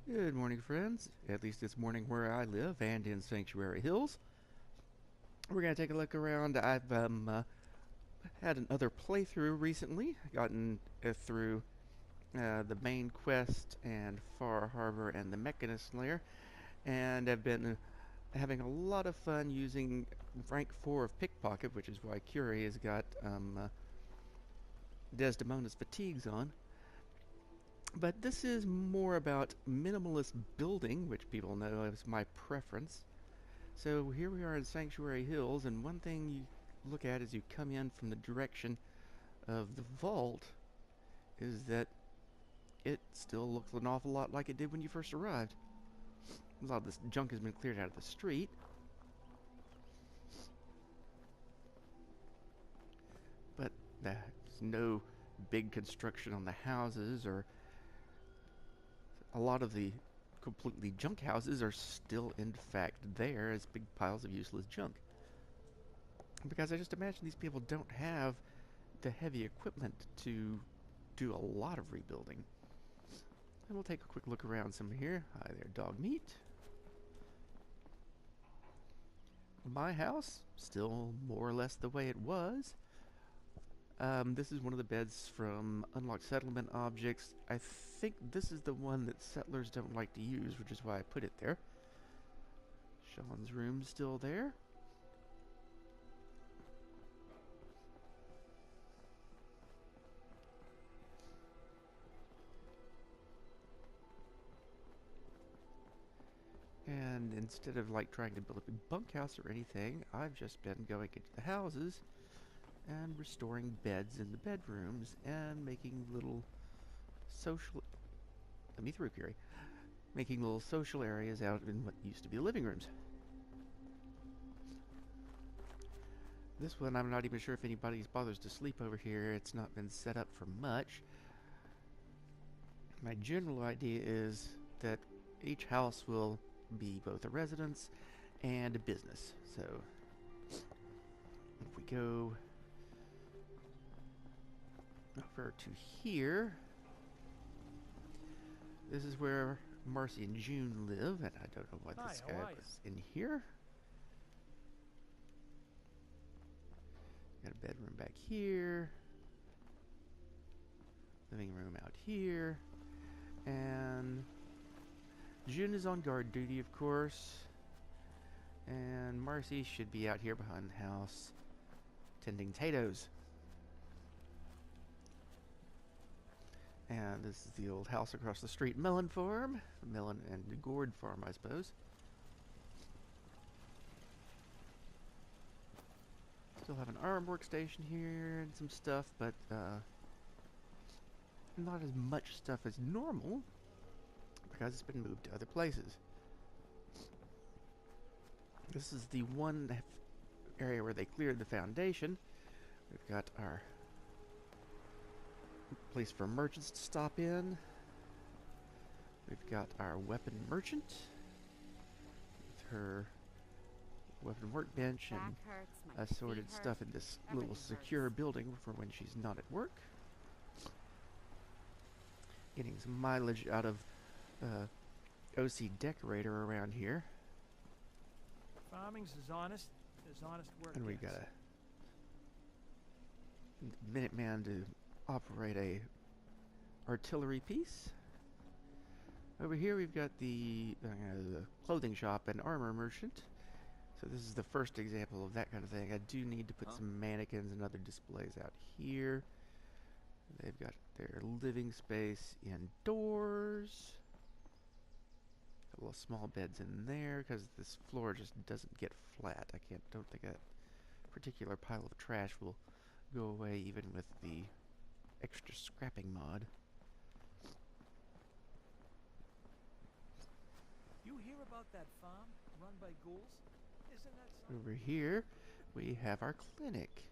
Good morning, friends. At least it's morning where I live and in Sanctuary Hills. We're going to take a look around. I've had another playthrough recently, gotten through the main quest and Far Harbor and the Mechanist Lair, and I've been having a lot of fun using rank 4 of Pickpocket, which is why Curie has got Desdemona's fatigues on. But this is more about minimalist building, which people know is my preference. So here we are in Sanctuary Hills, and one thing you look at as you come in from the direction of the vault is that it still looks an awful lot like it did when you first arrived. A lot of this junk has been cleared out of the street, but there's no big construction on the houses, or a lot of the completely junk houses are still in fact there as big piles of useless junk. Because I just imagine these people don't have the heavy equipment to do a lot of rebuilding. And we'll take a quick look around some here. Hi there, dog meat. My house, still more or less the way it was. This is one of the beds from Unlocked Settlement Objects. I think this is the one that settlers don't like to use, which is why I put it there. Sean's room's still there. And instead of like trying to build a big bunkhouse or anything, I've just been going into the houses and restoring beds in the bedrooms and making little social... Let me through, Curie. Making little social areas out in what used to be living rooms. This one, I'm not even sure if anybody bothers to sleep over here. It's not been set up for much. My general idea is that each house will be both a residence and a business. So, if we go over to here, this is where Marcy and June live, and I don't know why this guy was in here. Got a bedroom back here, living room out here, and June is on guard duty, of course, and Marcy should be out here behind the house tending potatoes. And this is the old house across the street, Melon Farm. Melon and Gourd Farm, I suppose. Still have an arm workstation here and some stuff, but not as much stuff as normal because it's been moved to other places. This is the one area where they cleared the foundation. We've got our place for merchants to stop in. We've got our weapon merchant with her weapon workbench and assorted stuff in this little secure building for when she's not at work. Getting some mileage out of OC Decorator around here. Farming's as honest work. And we got a Minuteman to operate a artillery piece. Over here we've got the clothing shop and armor merchant. So this is the first example of that kind of thing. I do need to put some mannequins and other displays out here. They've got their living space indoors. A couple of small beds in there because this floor just doesn't get flat. Don't think that particular pile of trash will go away even with the extra scrapping mod. You hear about that farm run by ghouls? Isn't that something? Over here, we have our clinic.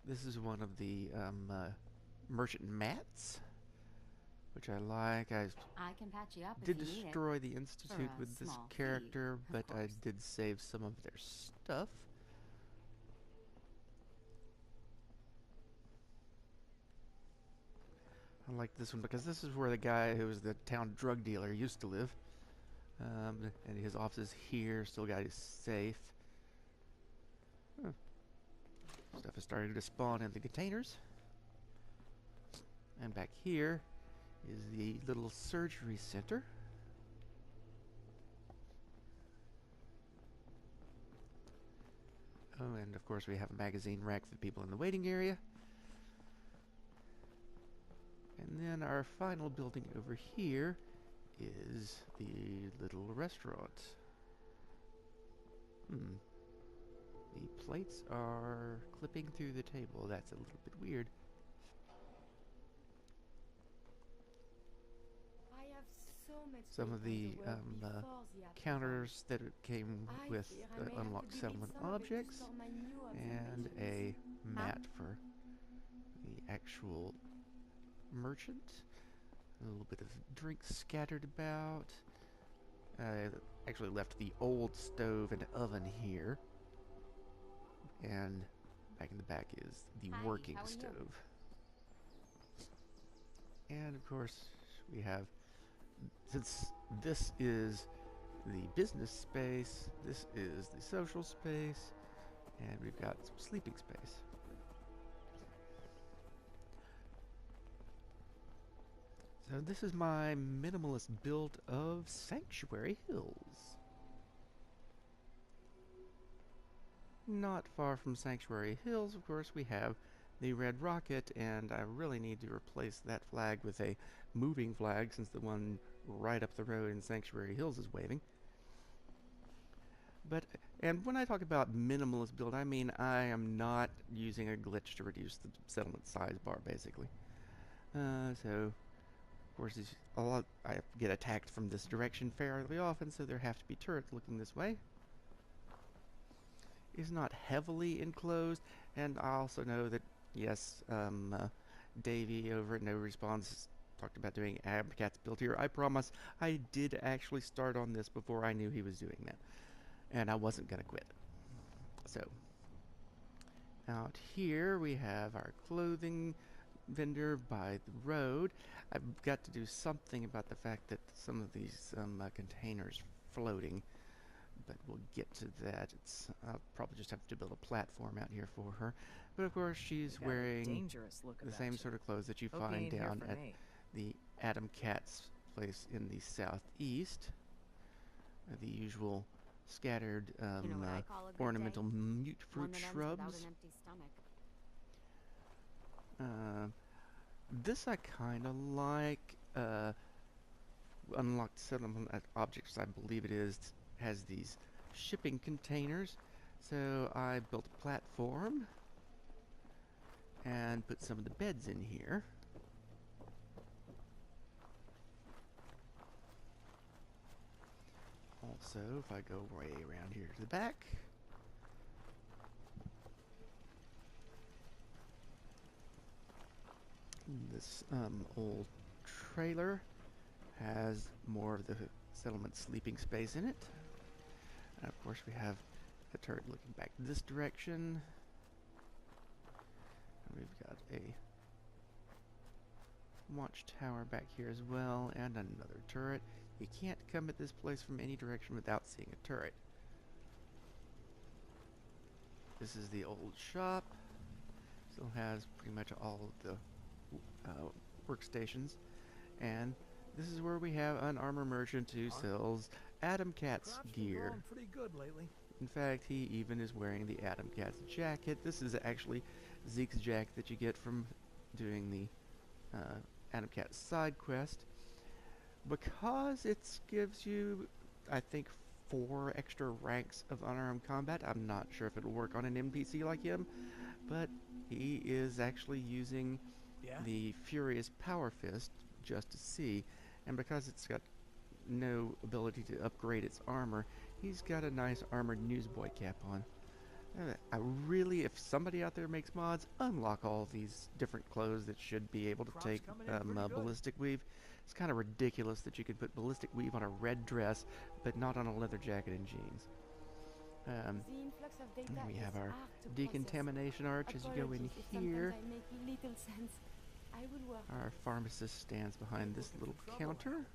This is one of the merchant mats, which I like. I can patch you up did if you need it. destroy the Institute For a with this small character, fee, of but I course. did save some of their stuff. I like this one because this is where the guy who was the town drug dealer used to live. And his office is here. Still got his safe. Huh. Stuff is starting to spawn in the containers. And back here is the little surgery center. Oh, and of course we have a magazine rack for people in the waiting area. And then our final building over here is the little restaurant. The plates are clipping through the table. That's a little bit weird. I have so much Some of the counters that it came with unlock settlement objects, and a mat for the actual merchant. A little bit of drinks scattered about. Actually left the old stove and oven here. And back in the back is the working stove. And of course we have, since this is the business space, this is the social space, and we've got some sleeping space. So this is my minimalist build of Sanctuary Hills. Not far from Sanctuary Hills, of course, we have the red rocket, and I really need to replace that flag with a moving flag since the one right up the road in Sanctuary Hills is waving. And when I talk about minimalist build, I mean I am not using a glitch to reduce the settlement size bar, basically. So of course, I get attacked from this direction fairly often, so there have to be turrets looking this way. It's not heavily enclosed, and I also know that, yes, Davey over at No Respawns talked about doing Abcat's build here. I promise I did actually start on this before I knew he was doing that, and I wasn't going to quit. So, out here we have our clothing vendor by the road. I've got to do something about the fact that some of these containers floating, but we'll get to that. I'll probably just have to build a platform out here for her. But of course she's wearing the same sort of clothes that you find down at the Adam Cat's place in the southeast. The usual scattered ornamental mute fruit shrubs. This I kind of like. Unlocked settlement objects, I believe it is, has these shipping containers. So I built a platform and put some of the beds in here. Also, if I go way around here to the back, this old trailer has more of the settlement sleeping space in it. And of course we have a turret looking back this direction. And we've got a watchtower back here as well, and another turret. You can't come at this place from any direction without seeing a turret. This is the old shop. Still has pretty much all of the workstations. And this is where we have an armor merchant who sells Adam Cat's gear. Pretty good lately. In fact, he even is wearing the Adam Cat's jacket. This is actually Zeke's jacket that you get from doing the Adam Cat side quest. Because it gives you, I think, 4 extra ranks of unarmed combat. I'm not sure if it'll work on an NPC like him, but he is actually using the Furious Power Fist just to see. And because it's got no ability to upgrade its armor, he's got a nice armored newsboy cap on. I really, if somebody out there makes mods, unlock all these different clothes that should be able to take ballistic weave. It's kind of ridiculous that you could put ballistic weave on a red dress, but not on a leather jacket and jeans. And we have our decontamination arch as you go in here. I will work. Our pharmacist stands behind this little counter.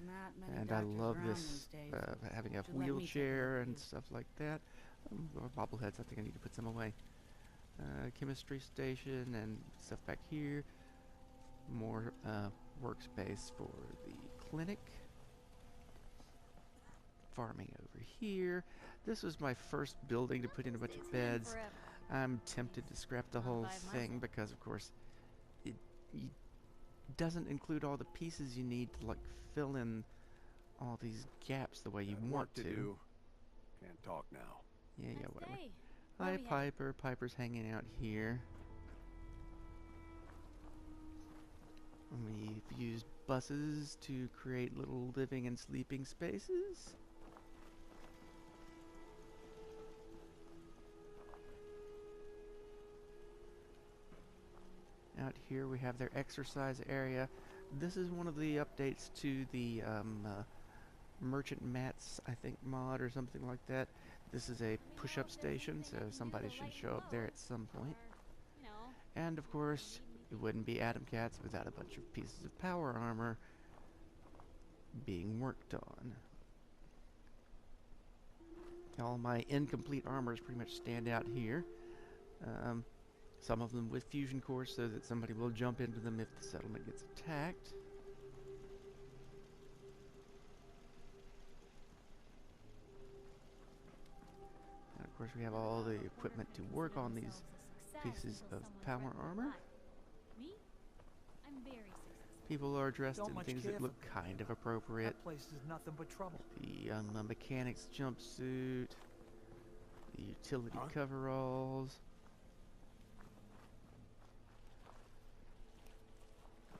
Not many And I doctors love around this, these days. having a Should let me take a wheelchair look at and you. stuff like that. Bobbleheads, I think I need to put some away. Chemistry station and stuff back here. More workspace for the clinic. Farming over here. This was my first building to put in a bunch of beds. I'm tempted to scrap the whole thing because, of course, it doesn't include all the pieces you need to like fill in all these gaps the way you want to. Do. Can't talk now. Yeah, Nice whatever. day. Hi, Where we headed? Piper. Piper's hanging out here. We've used buses to create little living and sleeping spaces. Out here we have their exercise area. This is one of the updates to the Merchant Mats, I think, mod or something like that. This is a push-up station, so somebody should show up there at some point. You know, And of course, it wouldn't be Atom Cats without a bunch of pieces of power armor being worked on. All my incomplete armors pretty much stand out here. Some of them with fusion cores so that somebody will jump into them if the settlement gets attacked. And of course we have all the equipment to work on these pieces of power armor. Me? I'm very successful. People are dressed Don't in much things care that for look kind of appropriate. That place is nothing but trouble. The mechanic's jumpsuit, the utility Huh? coveralls,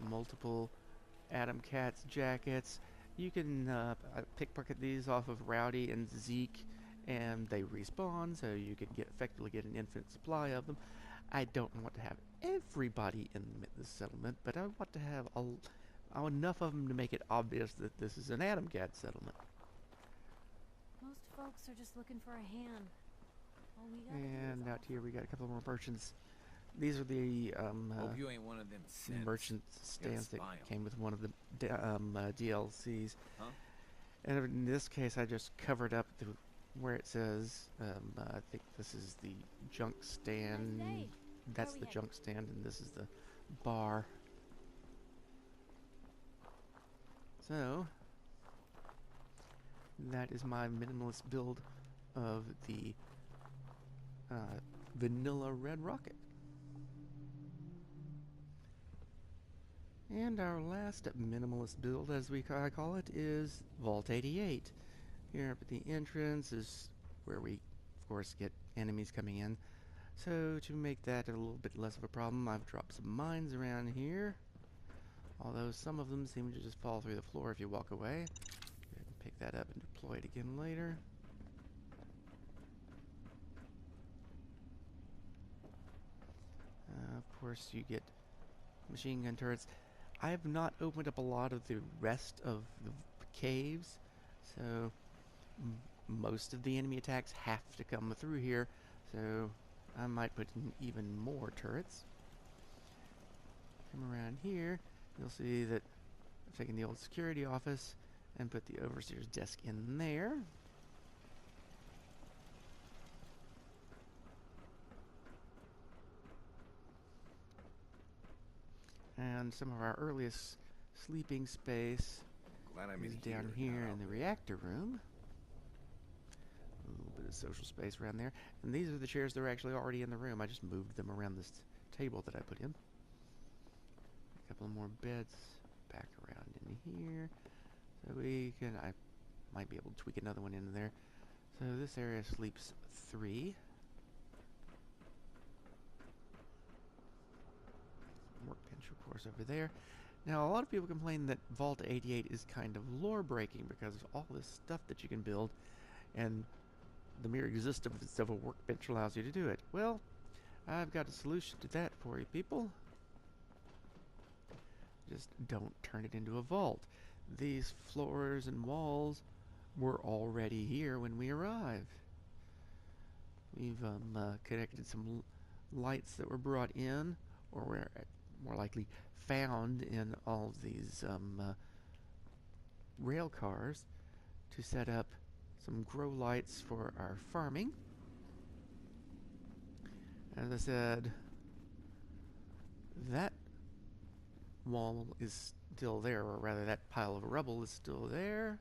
multiple Atom Cats jackets. You can pickpocket these off of Rowdy and Zeke, and they respawn, so you could effectively get an infinite supply of them. I don't want to have everybody in the settlement, but I want to have enough of them to make it obvious that this is an Atom Cat settlement. Most folks are just looking for a hand. All we gotta do And is out here we got a couple more merchants. These are the Hope you ain't one of them synths. merchant stands that spy 'em. came with one of the DLCs. Huh? And in this case, I just covered up where it says, I think this is the junk stand. Nice day. That's Where we the headed? junk stand, and this is the bar. So, that is my minimalist build of the vanilla red rocket. And our last minimalist build, as I call it, is Vault 88. Here up at the entrance is where we, of course, get enemies coming in. So to make that a little bit less of a problem, I've dropped some mines around here. Although some of them seem to just fall through the floor if you walk away. Go ahead and pick that up and deploy it again later. Of course, you get machine gun turrets. I have not opened up a lot of the rest of the caves, so most of the enemy attacks have to come through here, so I might put in even more turrets. Come around here, you'll see that I've taken the old security office and put the overseer's desk in there. And some of our earliest sleeping space Glad I'm is in down here, here not in out the there. reactor room. A little bit of social space around there. And these are the chairs that are actually already in the room. I just moved them around this table that I put in. A couple more beds back around in here. So we can, I might be able to tweak another one in there. So this area sleeps 3. Workbench, of course, over there. Now, a lot of people complain that Vault 88 is kind of lore-breaking because of all this stuff that you can build, and the mere existence of a workbench allows you to do it. Well, I've got a solution to that for you people. Just don't turn it into a vault. These floors and walls were already here when we arrived. We've connected some lights that were brought in, or more likely found in all of these rail cars, to set up some grow lights for our farming. As I said, that wall is still there, or rather that pile of rubble is still there.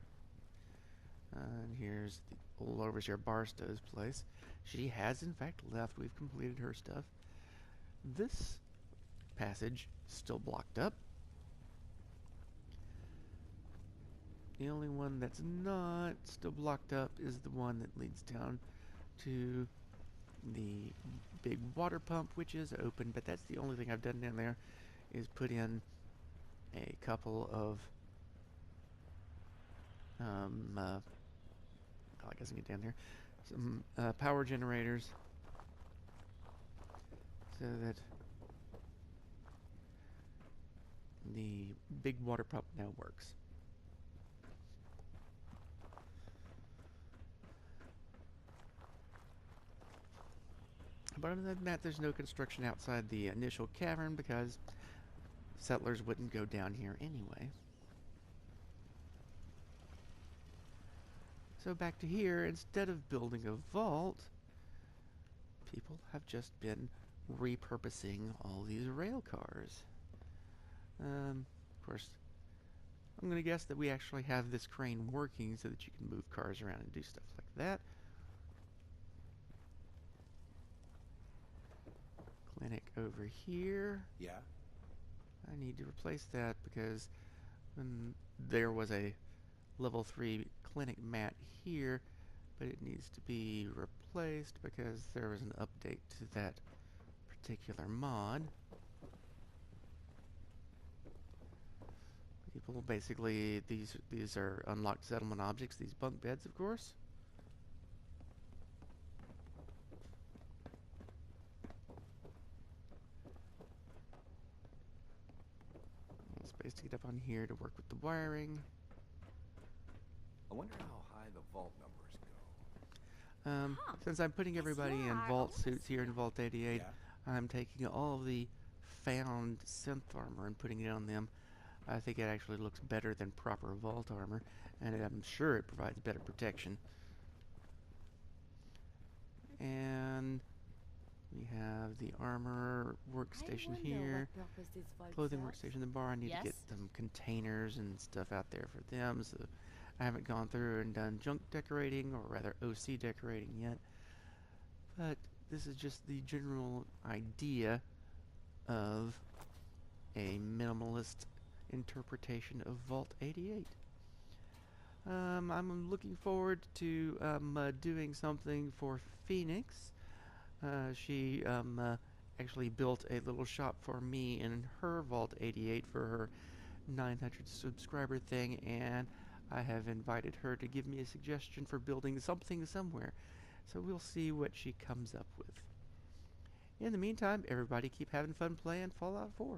And here's the old overseer Barstow's place. She has in fact left. We've completed her stuff. This passage still blocked up. The only one that's not still blocked up is the one that leads down to the big water pump, which is open, but that's the only thing I've done down there, is put in a couple of I guess I can get down here, some power generators, so that the big water pump now works. But other than that, there's no construction outside the initial cavern because settlers wouldn't go down here anyway. So back to here, instead of building a vault, people have just been repurposing all these rail cars. Of course, I'm going to guess that we actually have this crane working so that you can move cars around and do stuff like that. Clinic over here. Yeah? I need to replace that because there was a level 3 clinic mat here, but it needs to be replaced because there was an update to that particular mod. People basically, these are unlocked settlement objects, these bunk beds, of course. Space to get up on here to work with the wiring. I wonder how high the vault numbers go. Since I'm putting everybody in vault suits here in Vault 88, Yeah? I'm taking all of the found synth armor and putting it on them. I think it actually looks better than proper vault armor, and I'm sure it provides better protection. And we have the armor workstation here, clothing workstation, the bar. I need to get some containers and stuff out there for them, so I haven't gone through and done junk decorating, or rather OC decorating yet. But this is just the general idea of a minimalist interpretation of Vault 88. I'm looking forward to doing something for Phoenix. She actually built a little shop for me in her Vault 88 for her 900 subscriber thing, and I have invited her to give me a suggestion for building something somewhere. So we'll see what she comes up with. In the meantime, everybody keep having fun playing Fallout 4.